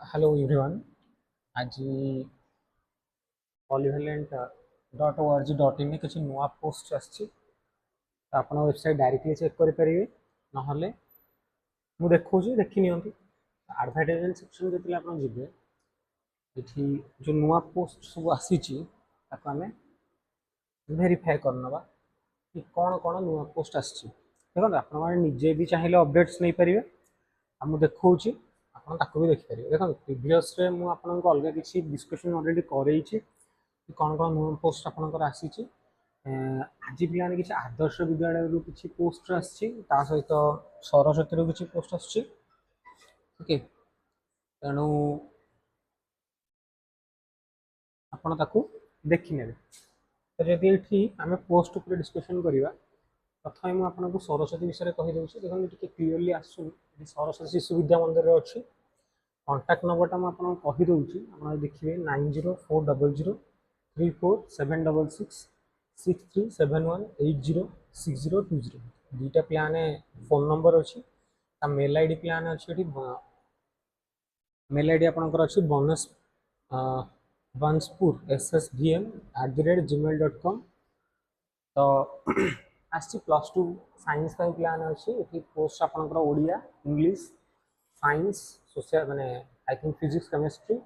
Hello everyone. आज polyvalent.org.in किसी नुआ पोस्ट आसी आप वेबसाइट डायरेक्टली चेक करेंगे ना मु देखा देखी नि एडवर्टाइजमेंट सेक्शन जो आप जी ये जो नुआ पोस्ट सब आसी आम भेरीफाए करनवा कि कौन कौन नुआ पोस्ट आसी देखो आप निजे भी चाहिए अपडेट्स नहीं पारे मुझे देखा आपको भी देखिपारे देखो प्रीवियस मुझे अलग किसी डिस्कशन अलरेडी कर कौन कौन नुआ पोस्ट आपंकर आसी आज पे किसी आदर्श विद्यालय किसी पोस्ट आसी सहित सरस्वती किसी पोस्ट आसके तेणु आपको देखने तो जदि ये आम पोस्ट उपर डिस्कसन करवा प्रथम मुझे आपको सरस्वती विषय कहीदे देखो क्लीयरली आसुन सरस्वती शिशु विद्या मंदिर अच्छी कॉन्टैक्ट नंबर मुझे कहीदे आप देखिए 90400034766371806020 दुईटा प्लान फोन नंबर अच्छी मेल आईडी प्लान अच्छी मेल आईडी आपंकर अच्छी बनस बंसपुर ssdm@gmail.com तो आसी +2 साइंस प्लान अच्छी ये पोस्ट आपंकर ओडिया इंग्लिश साइंस सोशल माने I think physics chemistry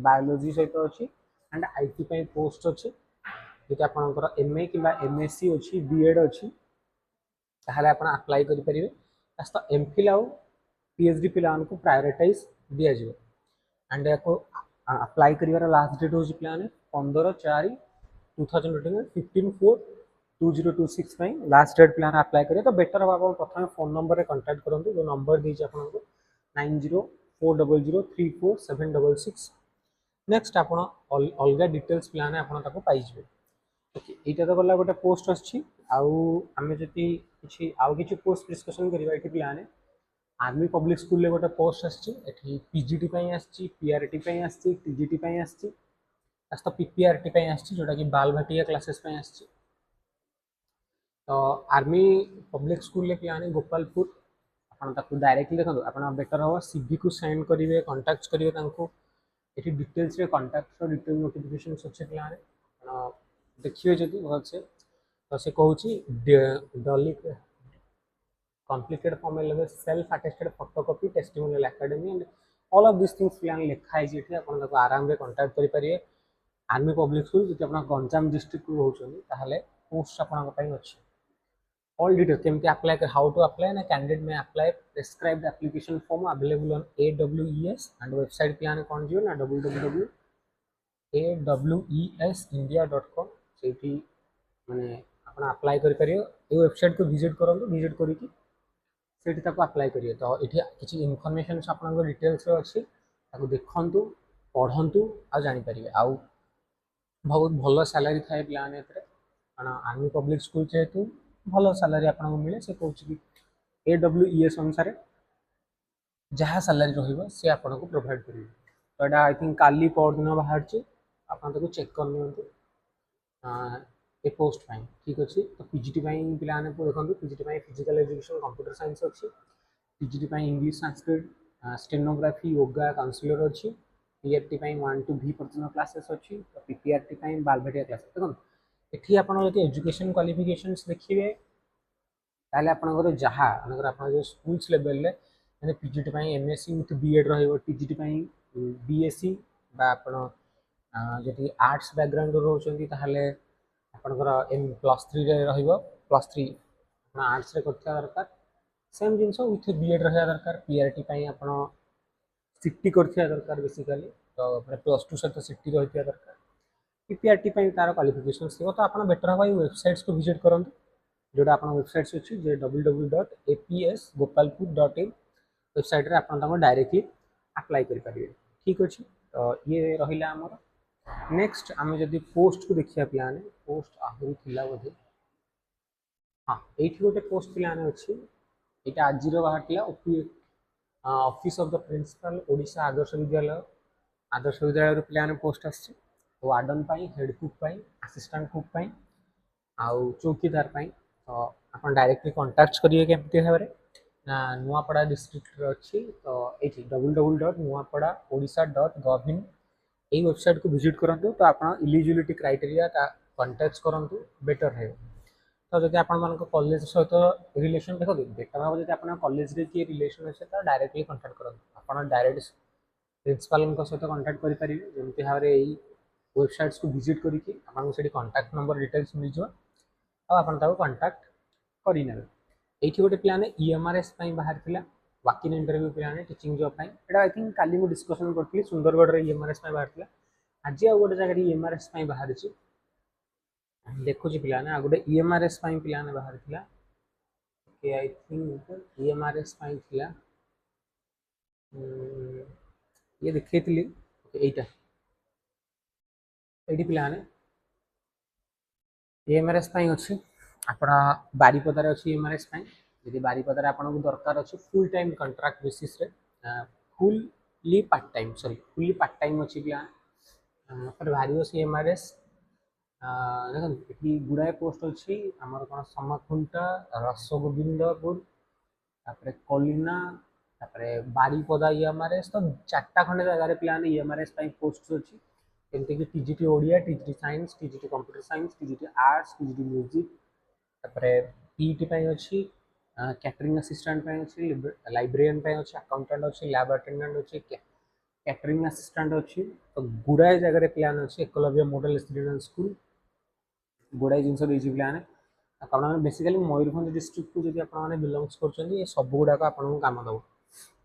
biology सहित अच्छी एंड आईटी पे पोस्ट अच्छी जो आपंकर एमए कि एमएससी अच्छी बीएड अच्छी ताहले आप अप्लाई करेंगे तो एमफिल आउ पीएचडी पिला प्रायोरिटाइज दिया एंड या अप्लाई कर लास्ट डेट हूँ plan 15/4/2020 15/4/2026 last date plan apply करेंगे तो बेटर हम आप प्रथम फोन नंबर कांटेक्ट करूँ जो नंबर देती आपको 9040034766 नेक्स्ट आप अलग डिटेल्स प्लान आपको पाइबे ओके यहाँ तो गला गोटे पोस्ट आम जब कि आउ कि पोस्ट डिस्कसन करवा ये प्लान आर्मी पब्लिक स्कूल गोटे पोस्ट आसी पीजीटी आसी पीआरटी आसी टीजीटी आसी तो पीपीआरटी आसी जोटा कि बाल भाटिया क्लासेस आसी तो army public school plan Gopalpur आप डायरेक्टली देखो आप बेटर हम सीवी को सेंड करेंगे कंटाक्ट करेंगे ये डिटेल्स कंटाक्ट डिटेल नोटिफिकेशन अच्छे प्लान देखिए जदि भल से तो से कहूँ डली completed from a level self attested photocopy testimonial academy and all of these things plan लिखाई ये आप आराम से कंटाक्ट करेंगे आर्मी पब्लिक स्कूल जो आप गंजाम डिस्ट्रिक्ट रोचे पोस्ट आपंपाई अच्छे all details केमती अप्लाई हाउ टू अप्लाई ना कैंडिडेट में apply prescribed application form available on AWES and website plan कौन जी ना www.awesindia.com से माने आप अप्लाई करेंगे ये वेबसाइट को विजिट करूँ विजिट करके अप्लाई करिए तो ये किसी इनफॉरमेशन आप डिटेल्स अच्छी देखु पढ़ु आ जापर आउ बहुत भल सैलरी थाए प्लान कारण आर्मी पब्लिक स्कूल जेहेतु भल सैलरी आपको मिले से कौन कि AWES अनुसार जहाँ सैलरी रे आपको प्रोवाइड करेंगे तो यहाँ आई थिंक काली परदिन बाहर आप चेक कर ए पोस्ट पाई ठीक अच्छे तो पीजीटी प्लान देखो PGT physical education computer science अच्छी PGT English Sanskrit stenography yoga counsellor अच्छी पीआरटी 1 to V पर्यटन क्लासेस अच्छी तो पीपीआरटी बालभाटिया क्लासेस देखो ये आप एजुकेशन क्वालिफिकेशंस देखिए ताले आपनकर जहाँ जो स्कूल्स लेवल मैंने PGT MSc with BEd TGT BSc जदि आर्ट्स बैकग्राउंड रोचे आपंकर +3 +3 आर्ट्स दरकार सेम जिनस विथ बीएड रहा दरकार पीआरटी आप सीटी कर दरकार बेसिकली तो +2 सहित सीटी रही दरकार पीपीआरटी तार क्वालिफिकेशन थी तो आप बेटर हम वेबसाइट्स को विजिट करूँ जोटा आप वेबसाइट्स अच्छी www.apsgopalpur.in वेबसाइट रे आप डायरेक्टली अप्लाई करेंगे ठीक अच्छे तो ये रहा आमर नेक्स्ट आम जदि पोस्ट को देखिए प्लान पोस्ट आहरी थिला बोधे हाँ ये गोटे पोस्ट प्लान अच्छी यहाँ आज बाहर office of the principal Odisha Adarsha Vidyalaya plan post आसी warden head cook assistant cook आउ चौकीदार तो आप डायरेक्टली कंटाक्ट करेंगे केमती भाव में नुआपड़ा डिस्ट्रिक्ट अच्छी तो ये www.nuapadaodisha.gov.in এই ওয়েবসাইট को विजिट करंतु तो आप इलिजिबिलिटी क्राइटेरिया कंटेक्ट करंतु बेटर है तो जब आप कॉलेज सहित रिलेशन देखो बेटर हम जब आप कॉलेज रे किए रिलेशन अच्छे तो डायरेक्टली कंटाक्ट करंतु आप डायरेक्ट प्रिंसिपल सहित कंटाक्ट करेंगे जमी भाव में यही वेबसाइट्स को विजिट करके आपको से कंटाक्ट नंबर डिटेल्स मिल जाए आप कंटाक्ट करने ये गोटे प्लान EMRS बाहर था Joaquin interview plan teaching job यहाँ आई थिंक काली मुझे डिस्कसन करी सुंदरगढ़ में EMRS बाहर था आज आ गोटे जगह EMRS बाहर देखुची पिलाने आ गोटे EMRS पिलाने बाहर था आई थिंक EMRS थिला ये देखी यहीटा ये पिलाने EMRS अच्छी आप बारीपदार अच्छी EMRS यदि बारीपदार आपको दरकार अच्छे full time contract basis fully part time fully part time अच्छी प्लान पर बाहर EMRS देखिए गुड़ाए पोस्ट अच्छी आमर कौन समाखुंटा रसगोविंदपुर तापर कलिना तापर बारीपदा EMRS तो 4टा खंडे जगह प्लान EMRS पोस्ट अच्छी जमती कि TGT Odia TGT science TGT computer science TGT arts TGT music तापर PET अच्छी कैटरिंग असिस्टेंट अच्छी लाइब्रेरियन अच्छी अकाउंटेंट अच्छी लैब अटेंडेंट अच्छी कैटरिंग असिस्टेंट अच्छी तो गुड़ाए जगह प्लान अच्छी एकलव्य मॉडल रेसिडेंशियल स्कूल गुड़ाए जिन प्लान आप बेसिकली मयूरभंज डिस्ट्रिक्ट को जब आप बिलंगस कर सब गुड़ाक आपको कम दब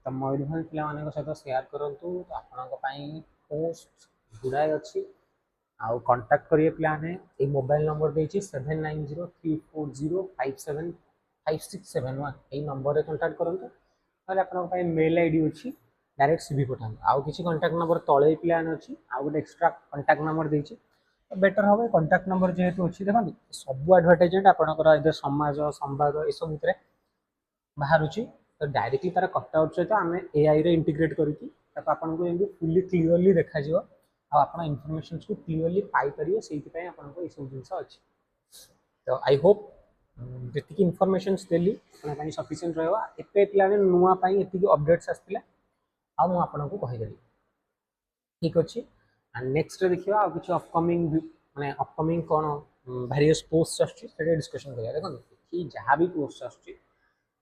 तो मयूरभंज पिला सहित सेयार करूँ तो आपण पोस्ट गुड़ाए अच्छी आउ कंटाक्ट करिए प्लान है ये मोबाइल नंबर देखिए 790340575671 यही नंबर कंटाक्ट करूँ ना आप मेल आईडी अच्छी डायरेक्ट CV पठा आउ किसी कंटाक्ट नंबर तले प्लान अच्छी आउ गोटे एक्सट्रा कंटाक्ट नंबर देखिए बेटर हम कंटाक्ट नंबर जेहेतु अच्छी देखो सब एडवर्टाइजमेंट आपंकर इधर समाज संवाद ये सब भितर बाहर तो डायरेक्टली तार कटआउट सहित आम AI रे इंटीग्रेट करके आपको फुल्ली क्लीयरली देखा आप इनफॉरमेशन को क्लीयरली पाइपर से आपको ये सब जिन अच्छी तो आई होप जी इनफॉरमेशन देली सफिशिएंट रहा एत पे नुआपाई ये अपडेट्स आसला आपको कहीदेली ठीक अच्छे एंड नेक्स्ट देखिए आ कि अपकमिंग माने अपकमिंग कौन वेरियस पोस्ट आसुच्छी डिस्कशन करिया देखो कि जहाँ भी पोस्ट आसुच्छी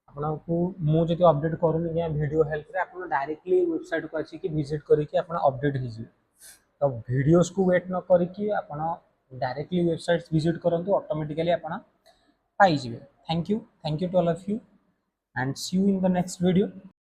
आपको मुझे अपडेट करूनी क्या वीडियो हेल्प रे आपन डायरेक्टली वेबसाइट को आसी कि विजिट करके आपन अपडेट हो तो वीडियोस को वेट न करके आपन डायरेक्टली वेबसाइट विजिट करंतु ऑटोमेटिकली आपन पाई जिवे thank you to all of you and see you in the next video.